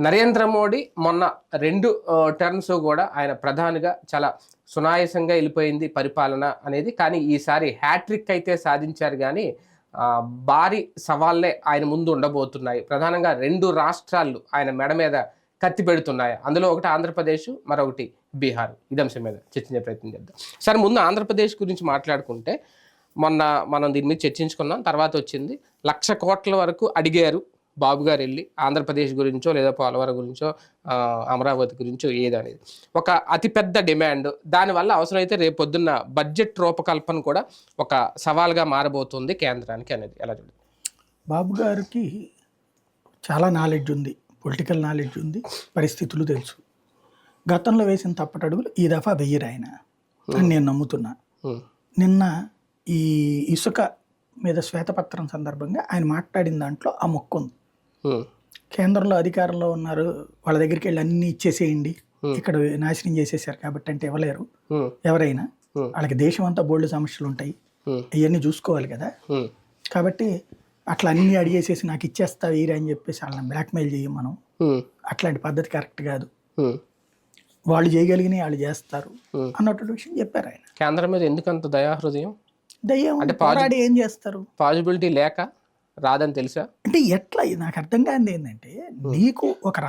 నరేంద్ర మోడీ మొన్న 2 టర్మ్స్ కూడా ఆయన ప్రధానిగా చాలా సునాయాసంగా వెళ్ళిపోయింది పరిపాలన అనేది. కానీ ఈసారి హ్యాట్రిక్ అయితే సాధించారు కానీ భారీ సవాళ్లే ఆయన ముందు ఉండబోతున్నాయి. ప్రధానంగా 2 రాష్ట్రాలు ఆయన మెడ మీద కత్తి పెడుతున్నాయి. అందులో ఒకటి ఆంధ్రప్రదేశ్, మరొకటి బీహార్. ఇది అంశం మీద చర్చించే ప్రయత్నం చేద్దాం. సరే, ముందు ఆంధ్రప్రదేశ్ గురించి మాట్లాడుకుంటే మొన్న మనం దీని మీద చర్చించుకున్నాం. తర్వాత వచ్చింది 1,00,000 కోట్ల వరకు అడిగారు బాబు గారు వెళ్ళి, ఆంధ్రప్రదేశ్ గురించో లేదా పోలవరం గురించో అమరావతి గురించో ఏదనేది ఒక అతిపెద్ద డిమాండ్. దానివల్ల అవసరమైతే రేపు పొద్దున్న బడ్జెట్ రూపకల్పన కూడా ఒక సవాల్గా మారబోతుంది కేంద్రానికి అనేది ఎలా చూడండి? బాబు గారికి చాలా నాలెడ్జ్ ఉంది, పొలిటికల్ నాలెడ్జ్ ఉంది, పరిస్థితులు తెలుసు. గతంలో వేసిన తప్పటడుగులు ఈ దఫా వెయ్యరు ఆయన అని నేను నమ్ముతున్నా. నిన్న ఈ ఇసుక మీద శ్వేతపత్రం సందర్భంగా ఆయన మాట్లాడిన దాంట్లో ఆ మొక్క ఉంది. కేంద్రంలో అధికారంలో ఉన్నారు, వాళ్ళ దగ్గరికి వెళ్ళి అన్ని ఇచ్చేసేయండి, ఇక్కడ నాశనం చేసేసారు కాబట్టి అంటే ఇవ్వలేరు. ఎవరైనా వాళ్ళకి దేశం అంతా బోల్డ్ సమస్యలు ఉంటాయి, ఇవన్నీ చూసుకోవాలి కదా. కాబట్టి అట్లా అన్ని అడిగేసేసి నాకు ఇచ్చేస్తా వీరే అని చెప్పేసి వాళ్ళని బ్లాక్మెయిల్ చేయం మనం. అట్లాంటి పద్ధతి కరెక్ట్ కాదు. వాళ్ళు చేయగలిగినవి వాళ్ళు చేస్తారు అన్నటువంటి విషయం చెప్పారు ఆయన. కేంద్రం మీద ఎందుకంత దయాహృదయం? దయ్యం అంటే పోరాడి ఏం చేస్తారు? పాజిబిలిటీ లేక రాదని తెలుసా? అంటే ఎట్లా నాకు అర్థం కానిది ఏంటంటే, నీకు ఒక